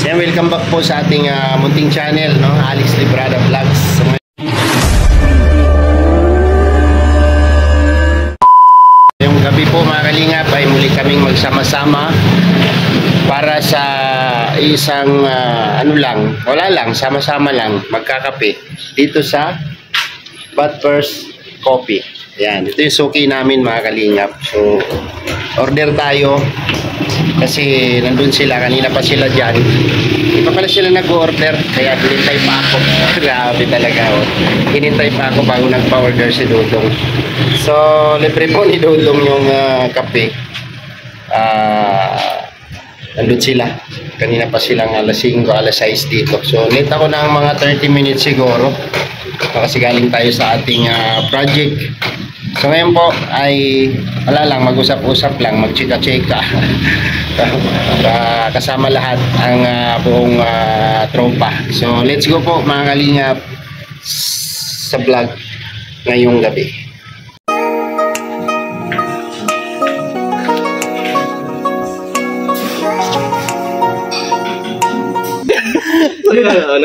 Yan, welcome back po sa ating munting channel, no? Alex Librada Vlogs. Yung gabi po mga kalingap ay muli kaming magsama-sama para sa isang wala lang, sama-sama lang magkakape dito sa But First Coffee. Yan, ito yung suki namin mga kalingap. So, order tayo kasi nandun sila, kanina pa sila dyan. Hindi pa pala sila nag-order, kaya hinintay pa ako. Grabe talaga, oh. Hinintay pa ako bago nagpa-order si Dudong. So, libre po ni Dudong yung kape. Nandun sila. Kanina pa silang alas 5, alas 6 dito. So, late ako ng mga 30 minutes siguro. Kasi galing tayo sa ating project. So ngayon po ay wala lang, mag-usap-usap lang, mag-chika-chika. Kasama lahat ang buong tropa. So let's go po mga kalingap sa vlog ngayong gabi.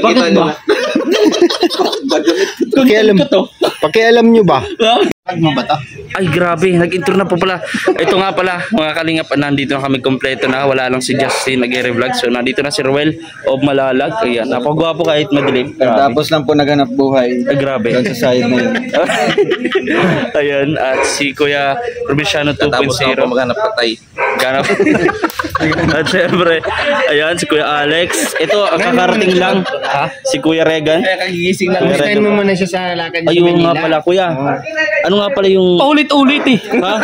Nakita nyo na. Pakialam nyo ba? Ay grabe, nag-intro na po pala. Ito nga pala mga kalingap, nandito na kami kompleto na. Wala lang si Justin nag-revlog. So nandito na si Ruel of Malalag. Ayan, napagwapo kahit madilim. Tapos lang po naganap buhay. Ay grabe. Doon sa side na yun. Ayan, at si Kuya Provinciano 2.0. Tapos lang po maghanap patay. Ganap. At syempre, ayan, si Kuya Alex. Ito, ang kakarating lang. Ha? Si Kuya Regan. Kagigising lang. Gustahin mo muna siya sa lakad niya sa Ayun Manila. nga pala, Kuya. Ano nga pala yung... Paulit-ulit eh. Ha?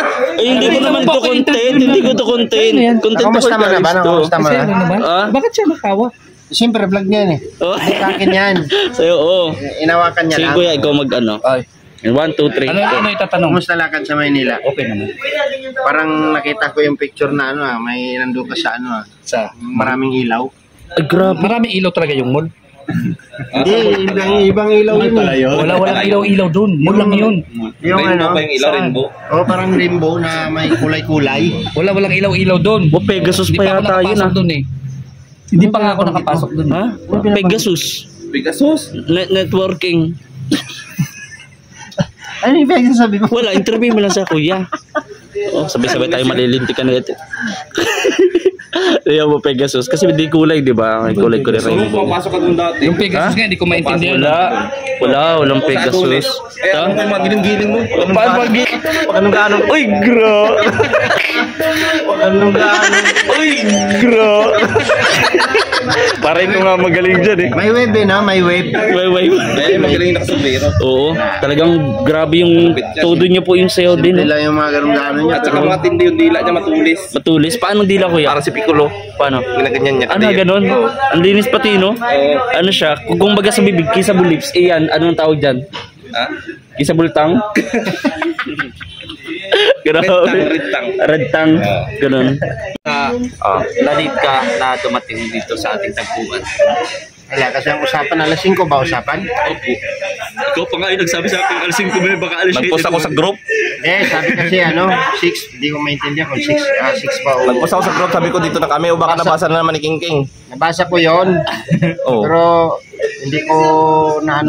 Ay, hindi ko naman to content. Hindi ko to content. Content ko Kamusta mo na ba? Kamusta mo Kasi na? ano naman? Ah? Bakit siya nakawa? Siyempre vlog niya yan eh. Oh. Akin yan. Sa'yo, oo. Inawakan niya Sige, lang. Kuya, ikaw mag-ano. Ay. 1, 2, 3. Ano itatanong? Kumusta lakad sa Maynila? Okay naman. Parang nakita ko yung picture na may nandun ka sa Sa maraming ilaw. Ay, grabe. maraming ilaw talaga yung mall. Hindi, ibang ilaw yun eh. Walang ilaw-ilaw doon. Mall lang yun. Yung Rainbow ba yung ilaw? Saan? Rainbow? parang rainbow na may kulay-kulay. Walang ilaw-ilaw doon. O, Pegasus Hindi pa pa ako yata yun, nakapasok ah. doon eh. Hindi pa nga ako nakapasok doon. Ha? Pegasus. Pegasus? Networking. Ano yung sabi mo? Wala, interview mo lang sa Kuya. Oh, sabay-sabay tayo malilintikan na ito. Ayan mo, Pegasus. Kasi hindi kulay, di ba? May kulay ko rin rainbow. Papasok ka doon dati. Yung Pegasus nga, hindi ko maintindihan. Walang Pegasus. Eh, ano yung mga giling-giling mo? Paano pag-giling? Anong gaano? Uy, gro! Anong gaano? Uy, gro! Para ito nga magaling dyan eh. May wave eh, no? May wave. Wait. Eh, magaling na kasubero. Oo, talagang grabe yung todo niya po yung sayo din. Hindi lang yung mga ganun-ganon niya. At saka mga tindi yung dila niya matulis. Matulis. Paano dila, Kuya? Parang si Piccolo. Paano? Ginaganyan niya. Ano, ganon? Ang linis pati, no? Ano siya? Kung baga sa bibig, kissable lips. Eh yan, anong tawag dyan? Ha? Kissable tongue? Red tongue. Ganon. Lalit ka na dumating dito sa ating tagpuan. Wala, kasi ang usapan, alas 5 ba usapan? Opo. Ikaw pa nga yung nagsabi sa akin, alisin ko ba, baka alisin. Nag-post ako sa group. Sabi kasi 6, hindi ko maintindihan kung 6 pa o... Nag-post ako sa group, sabi ko dito na kami. O baka nabasa na naman ni King King. Nabasa ko yon. Oh. Pero hindi ko na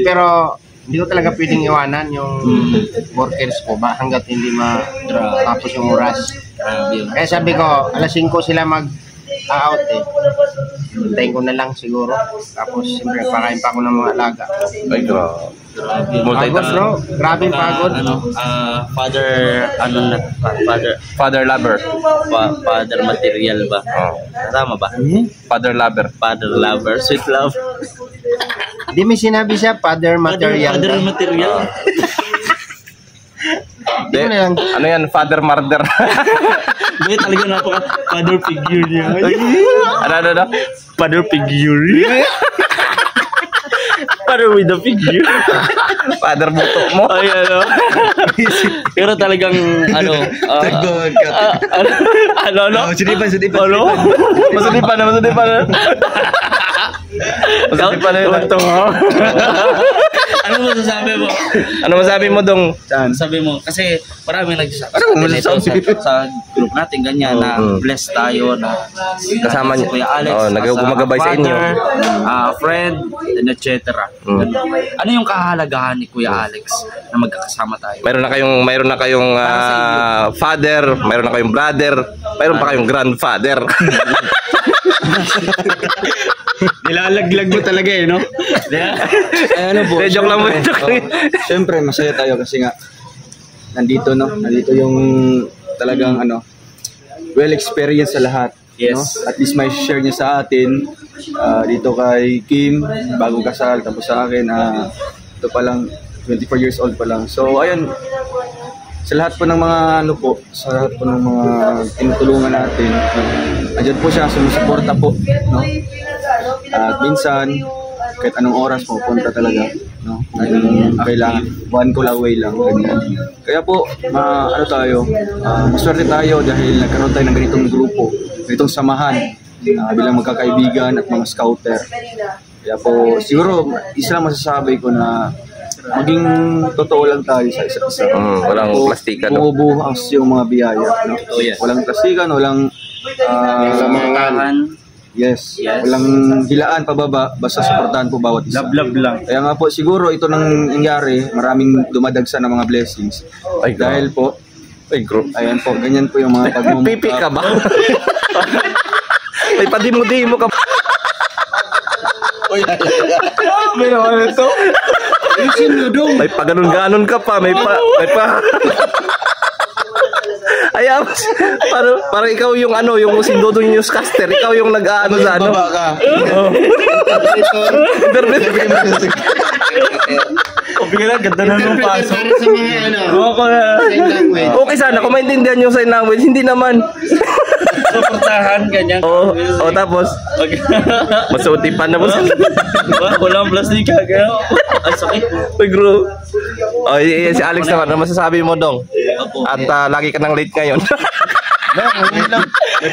pero hindi ko talaga pwedeng iwanan yung workers ko ba hanggat hindi tapos yung oras. Kaya sabi ko, alas 5 sila mag-out eh. Hintayin ko na lang siguro. Tapos siyempre pakain pa ako ng mga alaga. Ay, grabe. Pagod bro, grabe pagod. Father lover. Father material ba? Tama ba? Father lover. Father lover, sweet love. Di may sinabi siya, father material. Father material. Ano yan? Father murder. Hindi talaga napaka father figure niya. Ano? Father figure. Father with the figure. Father buto mo. Ay, ano. Pero talagang, ano. Ano? Sudipan. Ano? Masudipan na. Masudipan na yun. Ano masasabi mo? Ano masabi mo dong? Sabi mo, kasi maraming nagsasabi Ano masasabi? sa group natin, ganyan, na blessed tayo, na Kasama si niyo. Kuya Alex, Oo, gumagabay sa inyo. friend, and etc. Ano yung kahalagahan ni Kuya Alex na magkakasama tayo? Mayroon na kayong father, mayroon na kayong brother, mayroon pa kayong grandfather. Nilalaglag mo talaga eh, no? Ano po? Joke lang mo. Siyempre, masaya tayo kasi nga nandito, no? Nandito yung talagang well experienced sa lahat. Yes. No? At least may share niya sa atin. Dito kay Kim, bagong kasal, tapos sa akin, ito pa lang, 24 years old pa lang. So, ayun, sa lahat po ng mga sa lahat po ng mga tinutulungan natin, andyan po siya, sumusuporta po, no? At minsan, kahit anong oras pupunta talaga, no? Kailangan, one call away lang, ganyan. Kaya po, maswerte tayo dahil nagkaroon tayo ng ganitong grupo, ganitong samahan, bilang magkakaibigan at mga scouter. Kaya po, siguro, isa lang masasabi ko na maging totoo lang tayo sa isa't isa. Walang plastikan. No? Bumubuhas yung mga biyaya. No? Walang plastikan, walang yes, walang hilaan pababa, basta suportahan po bawat isa. Love lang. Kaya nga po, siguro ito nang nangyari, maraming dumadagsa ng mga blessings. Ay, dahil po, ayan po, ganyan po yung mga pagmumukha. Pipi ka ba? May padimo-dimo ka. May naman ito. May paganon-ganon ka pa, may pa. Ay, parang ikaw yung yung si Dodong newscaster, ikaw yung nag-aano sa ano. Baba ka. Bigla, ganda na ng pasok. Para sa mga sign language. Okay sana, kung maintindihan yung sign language, hindi naman. Suportahan, ganyan. Oo, tapos, masutipan na po. Walang plastic ka, gano'n. Ay, sakit. Uy, bro. Oh, si Alex naman, ano masasabi mo, Dong? At lagi ka nang late ngayon.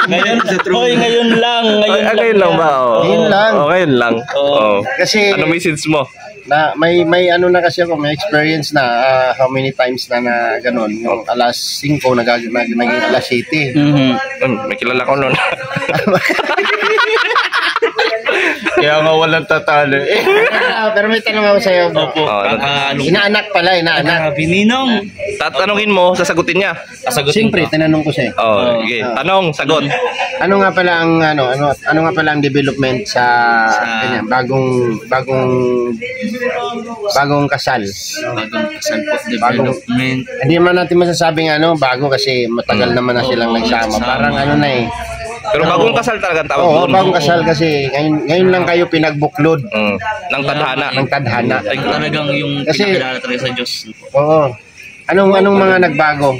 Ngayon lang. Ngayon lang ba? Oh. Ngayon lang. Oh, ngayon lang. Oh. Kasi Ano message mo? na may na kasi ako, may experience na how many times na ganun, yung alas 5 naging alas 7. May kilala ko nun. Kaya nga walang tatalo eh. Pero may tanong ako sa'yo, bro. Inaanak pala, inaanak. Bininong. Tatanungin mo, sasagutin niya. Siyempre, tinanong ko siya. Oh, sige. Tanong, sagot. Ano nga pala ang ano nga pala ang development sa ganyan, bagong kasal. Bagong kasal po, development. Hindi man natin masasabing bago kasi matagal naman na silang nagsama. Parang na eh. Pero bagong kasal talaga ang tawag Oo, doon. bagong kasal kasi ngayon lang kayo pinagbuklod Ng tadhana. ng tadhana. Ay, talagang yung Kasi- pinakilala talaga sa Diyos. Oo. Anong mga nagbago?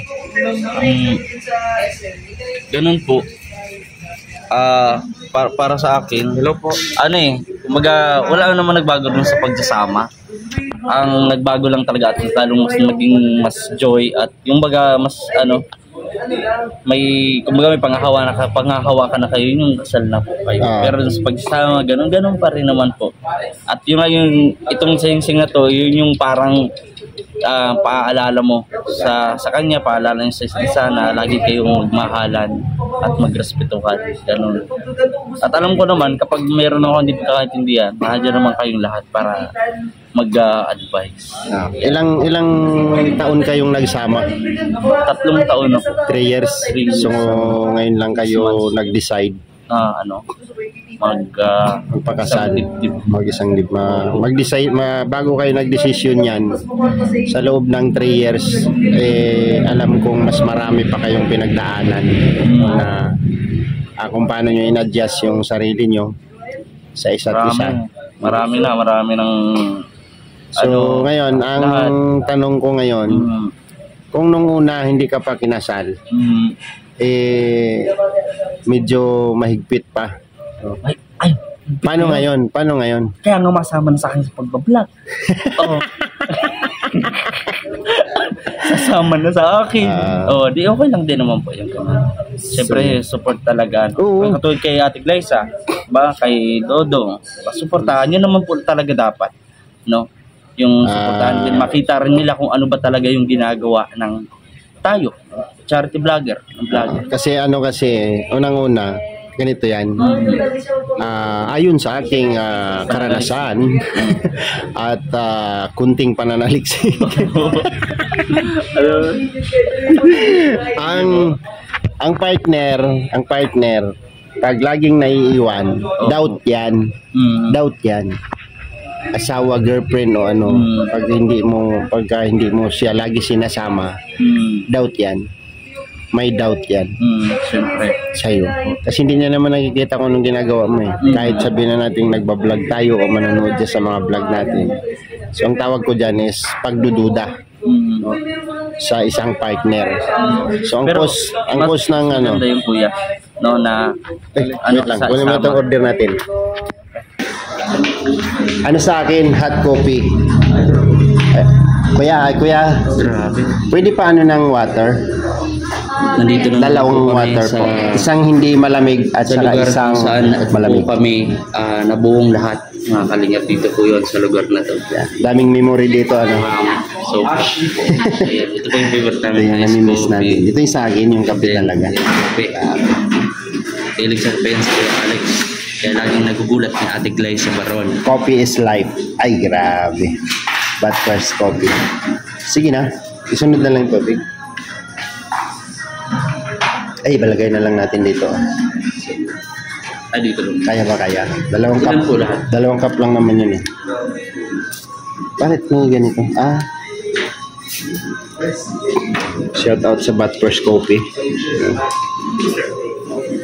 Ganun po. Para sa akin, hello po. Kumaga, wala naman nagbago dun sa pagsasama. Ang nagbago lang talaga at lalong mas naging mas joy at yung baga mas may panghahawa ka na kayo, yung kasal na po kayo. Pero sa pagsasama, ganun pa rin naman po. At itong sing-sing na to, yun yung parang paalala mo sa kanya, paalala niya sa isa't isa na lagi kayong magmahalan at magrespetuhan. Ganun. At alam ko naman, kapag mayroon ako hindi pagkakaintindihan, nandiyan naman kayong lahat para mag-advise. Ilang taon kayong nagsama? 3 taon na po. 3 years. 3 years. So ngayon lang kayo nag-decide magpakasal, mag-isang mag-decide, bago kayo nag-decision yan, sa loob ng 3 years, alam kong mas marami pa kayong pinagdaanan na kung paano nyo in-adjust yung sarili nyo sa isa't isa. Marami ng So ngayon, ang tanong ko ngayon, kung nung una hindi ka pa kinasal, medyo mahigpit pa. Paano ngayon? Kaya nga masama na sa akin sa pagbablog. Oo. Sasama na sa akin. Di okay lang din naman po yung ganun. Siyempre, support talaga. Katulad kay Ate Glyza, kay Dodo, suportahan nyo naman po talaga dapat. No? yung supportahan din, makita rin nila kung ano ba talaga yung ginagawa ng tayo, charity vlogger, ng vlogger. Kasi unang-una, ganito yan. Ayon sa aking karanasan at kunting pananaliksik. ang partner, pag laging naiiwan, doubt yan. Doubt yan. Asawa, girlfriend o ano, pagka hindi mo siya lagi sinasama, doubt yan. May doubt yan. Siyempre. Sa'yo. Kasi hindi niya naman nakikita kung anong ginagawa mo eh. Kahit sabihin na natin nagbablog tayo o manonood dyan sa mga vlog natin. So ang tawag ko dyan is pagdududa. No? Sa isang partner. So ang cause ng ano. Maganda yung kuya. No, na Wait lang. Kunin mo itong order natin. Ano sa akin? Hot coffee. Kuya. Grabe. Pwede pa ano ng water? Nandito na Dalawang water po. Isang hindi malamig at sa saka lugar isang kung saan malamig. po kami nabuong lahat mga kalingap dito po yun sa lugar na to. Daming memory dito ano. So, ayan, ito po yung favorite Ito namin. yung namimiss natin. Ito yung sa akin, yung kape talaga. Kape. Hilig sa kape si Alex. Kaya laging nagugulat ni Ate Glay sa Baron. Coffee is life. Ay, grabe. But first coffee. Sige na. Isunod na lang yung tubig. Ay, balagay na lang natin dito. Ay, dito lang. Kaya ba kaya? Dalawang cup. Ilan po lahat? Dalawang cup lang naman yun eh. Bakit mo ganito? Shout out sa Bat First Coffee.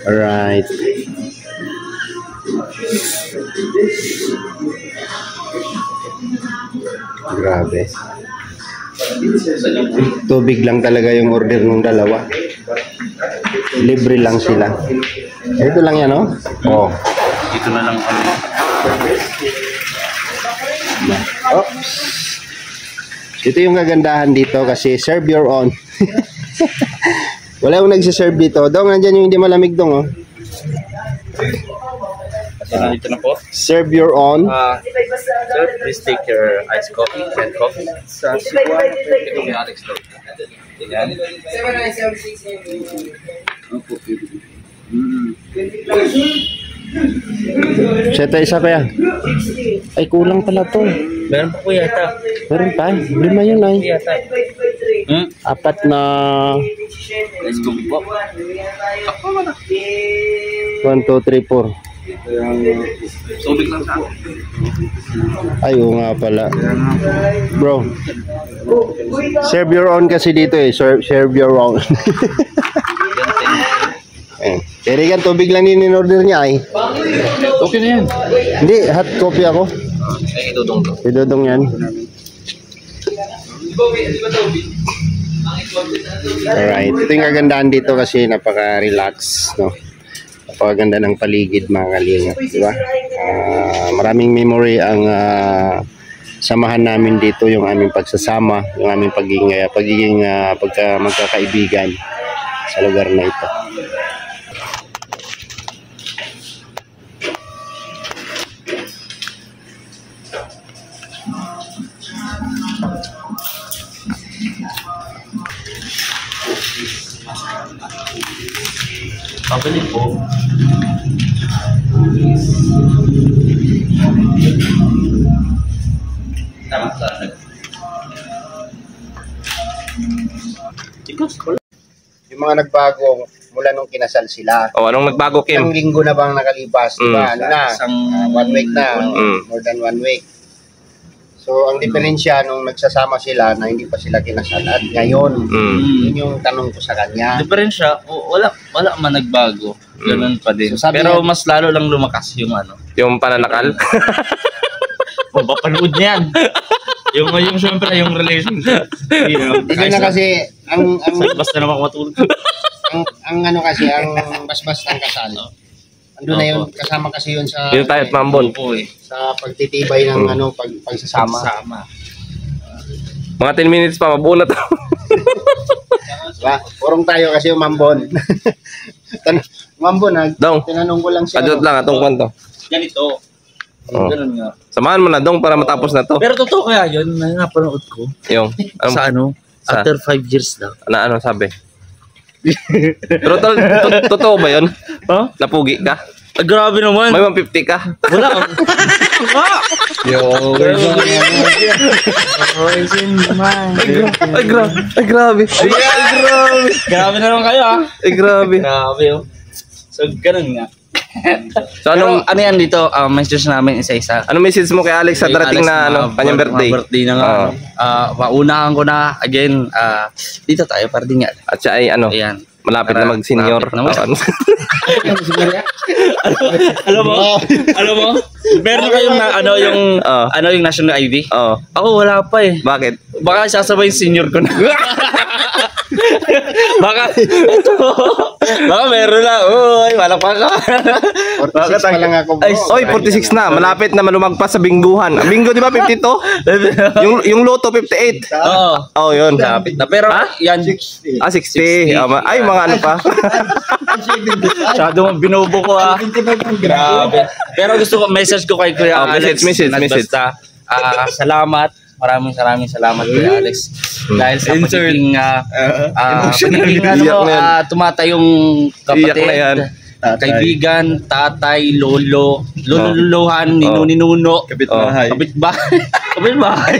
Alright. Grabe. Tubig lang talaga yung order ng dalawa. Libre lang sila. Ito lang yan, oh? Oh. Dito na lang kami. Oops. Ito yung kagandahan dito kasi serve your own. Wala yung nagsiserve dito. Dong, nandyan yung hindi malamig dong, oh. Dito na po. Serve your own. Sir, please take your iced coffee and coffee. Sa Cebuano. Ito may Alex daw. Yan. Seta isa pa yan. Ay, kulang pala to. Meron pa po yata. Meron pa. 5 yun ay. Yata. 4 na Iced coffee po. 1, 2, 3, 4. Tubig lang sa akin. Ay, oo nga pala. Bro. Serve your own kasi dito eh. Serve your own. Kaya tubig lang din in-order niya ay. Okay na yan. Hindi, hot coffee ako. Ay, idudong to. Idodong yan. Alright. Ito yung kagandahan dito kasi napaka-relax, no? Napakaganda ng paligid, mga kalingap, di ba? Maraming memory ang samahan namin dito, yung aming pagsasama, yung aming pagiging magkakaibigan sa lugar na ito. Pabili po. Tama sa akin. Yung mga nagbago mula nung kinasal sila. O, anong nagbago, Isang Kim? linggo na bang nakalipas? Diba? Ano na? Isang 1 week na. Mm. More than 1 week. So, ang diferensya nung nagsasama sila na hindi pa sila kinasal at ngayon, yun yung tanong ko sa kanya. Diferensya, wala man nagbago. Ganun pa din. So, sabi pero niya- mas lalo lang lumakas yung ano. Yung pananakal? Mapapanood niyan. yung syempre yung relationship. Hindi na kasi ang Basta naman matulog. ang ano kasi ang basbas ng kasal. Andun na yun, kasama kasi yun sa Dito tayo at Mambon. sa pagtitibay ng ano pagsasama. Mga 10 minutes pa, mabuo na to. Diba? Purong tayo kasi yung Mambon. Mambon, Dong, tinanong ko lang siya. padot lang, atong kwento. Ganito. Oh. Ganun nga. Samahan mo na dong para matapos na to. Pero totoo kaya yun, na napanood ko. Yung, Sa ano? sa- After 5 years daw. ano sabi? Pero totoo ba yun? Ha? Napugi ka? Ah, grabe naman. May 150 ka? Wala kang... Ay, grabe. Grabe na naman kayo ah. Ay, grabe. Grabe oh. So, ganun nga. So, Pero ano yan dito, message namin isa-isa. anong message mo kay Alex sa Kay darating Alex na kanyang birthday? birthday na nga. Oo. Paunahan ko na, again, dito tayo, para din nga. At siya ay Ayan. malapit na mag-senior. Malapit na alam mo, meron kayong na, yung national ID? Oo. Ako wala pa eh. Bakit? Baka sasabay yung senior ko na. baka meron na. Uy, malakpa ka. 46 pa lang ako, bro. Oy, 46 na. Malapit na malumagpas sa bingguhan. Ang bingo, di ba, 52? yung loto, 58. Oo. Oh, yun. Lapit na. Pero yan, 60. 60. Ay, mga ano pa. masyado mong binubo ko ah. Grabe. Pero gusto ko, message ko kay Kuya Oh, Alex. message. Basta, salamat. Maraming salamat Kuya Alex. Dahil sa pagiging tumatayong Iyak na yan. kapatid, kaibigan, tatay, lolo, luluhan, ninuno, Kapitbahay. kapitbahay.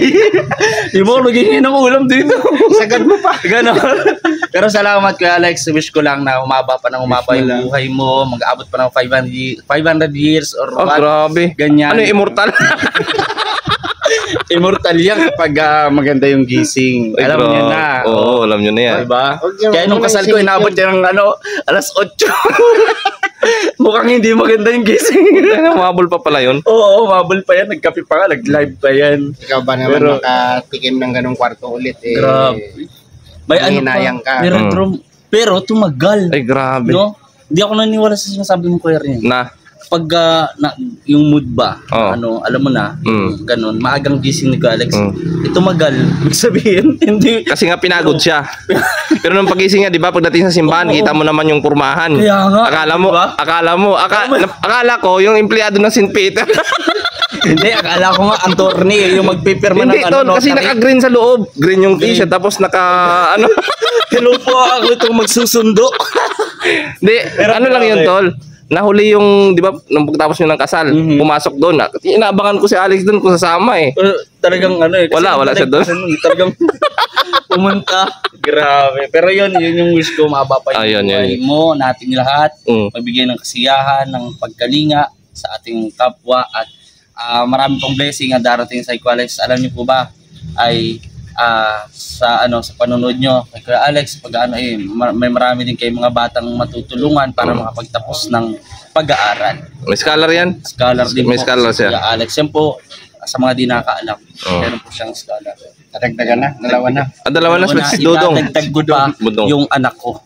Di mo naging ng ulam dito. Sagad mo pa. Ganon. Pero salamat Kuya Alex. Wish ko lang na umaba yung buhay mo. Mag-aabot pa ng 500 years or Oh, what. grabe. Ganyan. Ano yung immortal? Immortal yan kapag maganda yung gising. Ay, Alam niyo na. Oo, alam nyo na yan. Diba? Huwag yung Kaya nung unang kasal ko, isingit inabot yun. yan ng alas 8. Mukhang hindi maganda yung gising. Mabul pa pala yun. Oo, mabul pa yan. Nagkape pa nga, nag-live pa yan. Ikaw ba naman Pero- makatikim ng ganong kwarto ulit eh? Grabe. May ano Hinayang pa. ka. Pero tumagal. Ay, grabe. No? Hindi ako naniniwala sa sinasabi mo, Kuya Rin. Na. Pag yung mood ba, Oo. alam mo na, Mm. ganun, maagang gising ni Kuya Alex, Mm. tumagal. Ibig sabihin, hindi. Kasi nga pinagod siya. Pero nung pagising niya, di ba, pagdating sa simbahan, kita mo naman yung kurmahan. Kaya nga. Akala ko, yung empleyado ng St. Peter. Hindi, akala ko nga, ang torni, yung magpipirma Hindi, ng tol, kasi notary. naka-green sa loob. Green yung t-shirt, tapos ano. Hello po, ako itong magsusundo. Hindi, ano lang yun, tol. Nahuli yung, di ba, nung pagtapos nyo ng kasal, pumasok doon. Inaabangan ko si Alex doon kung sasama eh. Talagang ano eh. kasi Wala siya doon. Talagang pumunta. Grabe. Pero yun yung wish ko, mababa pa yung Ayun, buhay mo, nating lahat. Mm. Magbigay ng kasiyahan, ng pagkalinga sa ating kapwa at marami pong blessing ang darating sa Kuya Alex. Alam niyo po ba ay sa panonood nyo kay Kuya Alex, may marami din kayong mga batang matutulungan para makapagtapos ng pag-aaral. May scholar yan? Scholar din May po scholar si siya. Kuya Alex. Yan po, sa mga di nakakaalam, Oo. meron po siyang scholar. Dagdagan na, dalawa na. Dalawa na Una, si Dudong. idadagdag ko pa Budong. yung anak ko.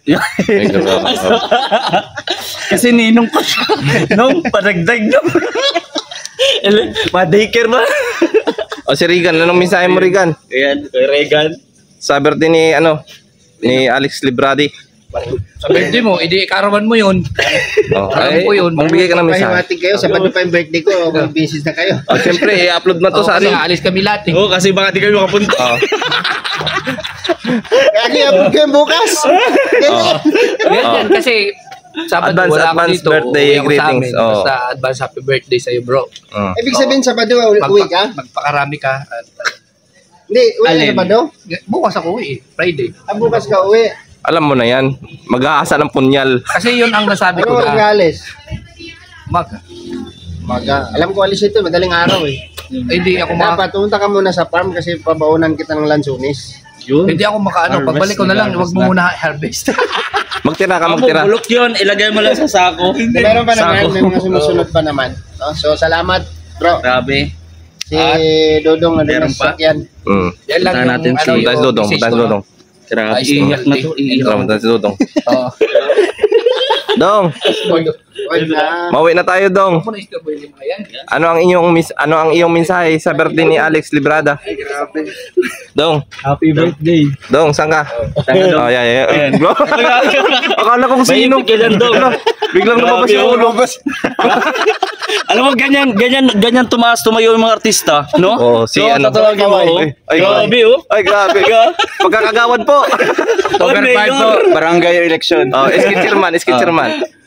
Ay, grabe. Kasi ninong ko siya. Nung padagdag nung. Ma-daycare ba? O si Regan, anong mensahe mo, Regan? Ayan, kay Regan. Sa birthday ni Alex Libradi. Sa birthday mo, edi karawan mo yun. Oh, Alam ko yun. magbigay ka ng mensahe. Pahiwatig kayo, Sabado pa yung birthday ko, mag-business na kayo. Oh, siyempre, i-upload na to sa Kasi ano. alis kami lahat eh. Oo, kasi baka di kayo makapunta. Oh. Kaya upload kayo bukas. Ganyan, kasi Sabado Advance wala ako dito. birthday Uwi ako sa greetings. amin. Oh. Basta advance happy birthday sa'yo bro. Ibig sabihin, Sabado, uwi ka? Magpakarami ka. At, Hindi, uwi Alin? ka Sabado? bukas ako uwi eh. Friday. Bukas ka uwi. Alam mo na yan. Mag-aasa ng punyal. Kasi yun ang nasabi Ano ko na. mag-alis? Maga. Alam ko alis ito, madaling araw eh. Hindi ako Dapat pumunta ka muna sa farm kasi pabaunan kita ng lansunis. Hindi ako makaano. Pagbalik ko na lang, wag mo muna harvest. Magtira ka, magtira. Bulok yun, ilagay mo lang sa sako. Meron pa naman, Sako. may mga sumusunod pa naman. No? So, salamat bro. Grabe. Si Dodong na meron sa pa? sakyan. Yan lang Puntahan natin si Punta si Dodong, punta si Dodong. Grabe. Iiyak na to. Punta si Dodong. Oo. Dong, mauwi na tayo, Dong. Ano ang iyong mensahe sa birthday ni Alex Librada? Dong. Happy birthday. Dong, saan ka? Oh, yeah. Akala ko kung sino. Biglang lumabas yung ulo. Alam mo, ganyan tumayo yung mga artista, no? Oh, si ano. Tatawagin mo, oh. Ay, Grabe, oh. Ay, grabe. Pagkakagawad po. October 5 po, barangay election. Oh, Chairman.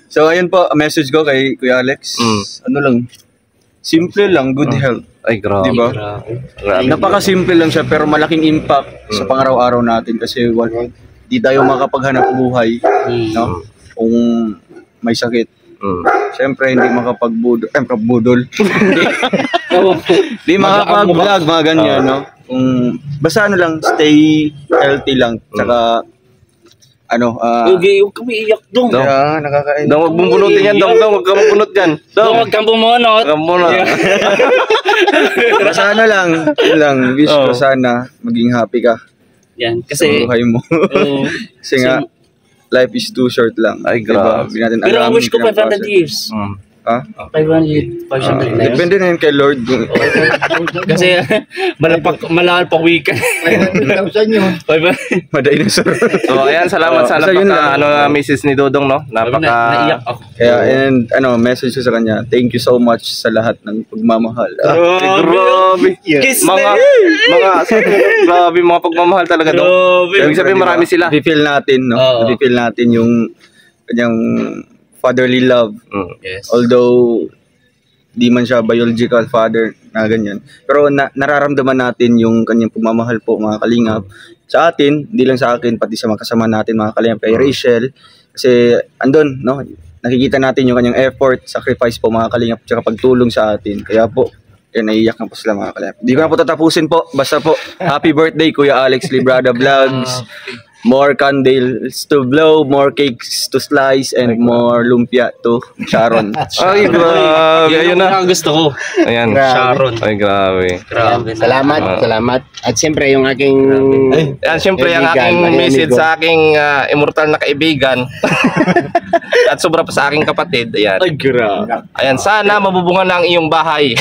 So ayun po, message ko kay Kuya Alex. Ano lang, simple lang, good health. Ay, grabe. Diba? Napaka-simple lang siya pero malaking impact sa pang-araw-araw natin kasi di tayo makapaghanap buhay, no? Kung may sakit. Siyempre hindi makapag-budol. Hindi makapag-vlog, mga ganyan, no? Kung basta ano lang, stay healthy lang. Tsaka Okay, huwag kami iyak, Dong. kaya nakakain. Dong, huwag mong bunutin yan, Dong. Huwag kang bunot yan. Dong, huwag kang bumunot. Huwag kang bunot. Basta ano lang, yun lang, wish ko sana maging happy ka Yan, sa kasi... buhay mo. Kasi nga, life is too short lang. Ay, diba? grabe. Hindi natin Pero alam, wish ko hindi natin 500 years. Ha? 500 years. Depende na yun kay Lord. Kasi malalapang weekend. 500,000 yun. Ma-dinosaur. So, ayan, salamat sa Basta yun napaka, Mrs. ni Dodong, no? Naiyak ako. Kaya, and message ko sa kanya, thank you so much sa lahat ng pagmamahal. Grabe. Grabe, mga pagmamahal talaga, Dong. Ibig sabihin, marami sila. Feel natin, no? Feel natin yung kanyang fatherly love. Yes. Although di man siya biological father na ganyan. Pero nararamdaman natin yung kanyang pagmamahal po, mga kalingap. Sa atin, hindi lang sa akin, pati sa mga kasama natin, mga kalingap, kay Rachel. Kasi andun, no? Nakikita natin yung kanyang effort, sacrifice po, mga kalingap, tsaka pagtulong sa atin. Kaya po, naiiyak na po sila, mga kalingap. Di ko na po tatapusin po. Basta po, happy birthday, Kuya Alex Librada Vlogs. More candles to blow, more cakes to slice, and more lumpia to Sharon. Ay, grabe. Ayun na. Ang gusto ko. Ayan. Sharon. Ay, grabe. Grabe. Salamat. At siyempre yung aking Yan, siyempre, ang kaibigan, aking ay, message amigo. sa aking immortal na kaibigan at sobra pa sa aking kapatid. Ayan. Ay, grabe. Ayan, sana mabubungan na ang iyong bahay.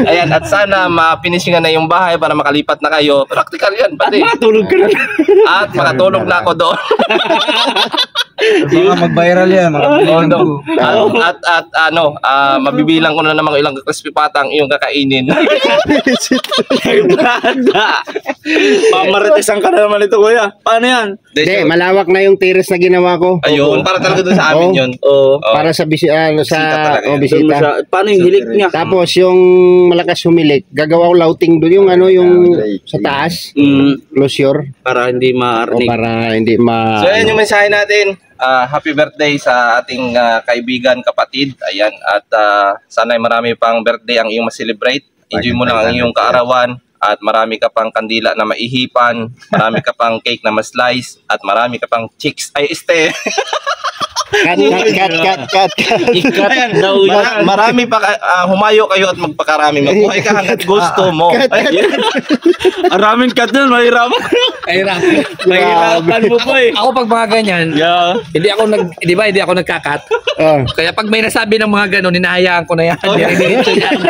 Ayan, at sana mapinishingan na yung bahay para makalipat na kayo. Practical yan, pati. Matulog ka na. At makatulog na ako doon. Mga mag-viral yan, mga Mabibilang ko na namang ilang crispy patang iyong kakainin. Mamaritesan ka na naman ito, kuya. Paano yan? Hindi, malawak na yung terrace na ginawa ko. Ayun, para talaga doon sa amin yun. Oo. Para sa Bisita talaga yan. bisita. Paano yung hilik niya? Tapos yung malakas humilik, gagawa ko louting doon yung yung sa taas, closure, Para hindi o ma-arnig. para hindi So ayan yung mensahe natin. Happy birthday sa ating kaibigan, kapatid. Ayan, at sana ay marami pang birthday ang iyong ma-celebrate. Enjoy mo lang ang iyong kaarawan. At marami ka pang kandila na maihipan. Marami ka pang cake na ma-slice. At marami ka pang chicks. Ay, cut. Ikat daw yan. marami pa humayo kayo at magpakarami. Magbuhay ka hanggat gusto mo. Araming cut nun, mahirapan. Mahirapan mo po eh. Ako pag mga ganyan, Yeah. hindi ako nagkakat. Kaya pag may nasabi ng mga ganon, hinahayaan ko na yan. Diretso yan.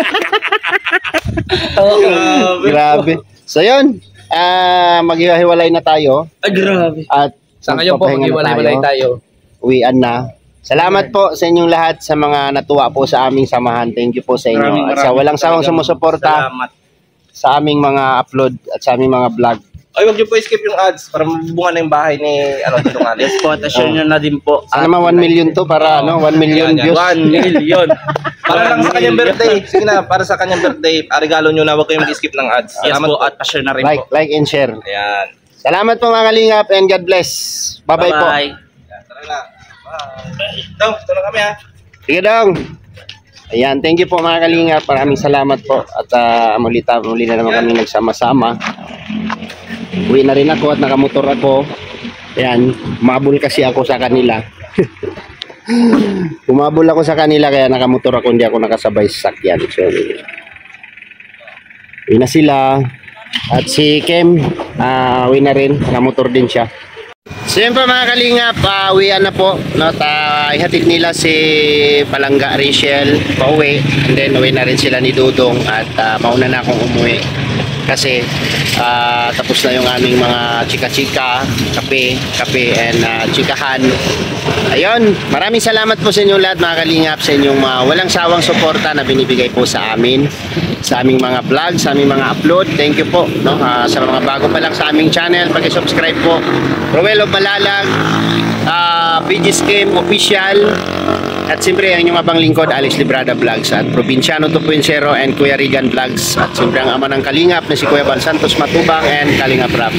Grabe. So yun, maghiwalay na tayo Ay, grabe. at Sa ngayon po, magpapahinga na maghiwalay tayo. Uwian na. Salamat po sa inyong lahat sa mga natuwa po sa aming samahan. Thank you po sa inyo. At sa walang sawang sumusuporta Salamat. sa aming mga upload at sa aming mga vlog. Ay, huwag niyo po skip yung ads para mabunga na yung bahay ni Dodong Alex. Yes po, at share nyo na din po. Sana naman 1 million to para 1 million Yan, yan. views. 1 million. Para lang sa kanyang birthday. Sige na, para sa kanyang birthday, regalo nyo na, huwag kayong mag-skip ng ads. Yes Salamat po, po. at pa-share na rin po. Like and share. Ayan. Salamat po mga kalingap and God bless. Bye-bye po. Bye-bye. Ayan, tara na. Bye. Dong, ito na kami ha. Sige dong. Ayan, thank you po mga kalingap. Maraming salamat po. At muli na naman kami nagsama-sama. Uwi na rin ako at nakamotor ako. Ayan, umabol kasi ako sa kanila. Umabol ako sa kanila kaya nakamotor ako, hindi ako nakasabay sa sakyan. So, uwi na sila. At si Kem, uwi na rin. Nakamotor din siya. So yun po mga kalingap, uwian na po, no? Ihatid nila si Palangga Rachel pauwi, and then uwi na rin sila ni Dudong, at mauna na akong umuwi kasi tapos na yung aming mga chika-chika, kape and chikahan. Ayun, maraming salamat po sa inyo lahat mga kalingap, sa inyong walang sawang suporta na binibigay po sa amin, sa aming mga vlog, sa aming mga upload. Thank you po, no? Sa mga bago pa lang sa aming channel, pag-subscribe po. Roel of Malalag, PG's Game Official, at siyempre ang inyong abang lingkod, Alex Librada Vlogs, at Provinciano 2.0 and Kuya Regan Vlogs, at siyempre ang ama ng kalingap na si Kuya Bal Santos Matubang and Kalingap Rap.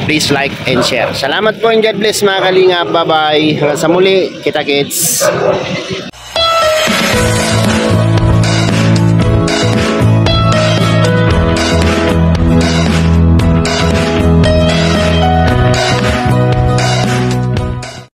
Please like and share. Salamat po and God bless mga kalingap. Bye bye. Hanggang sa muli. Kita kits.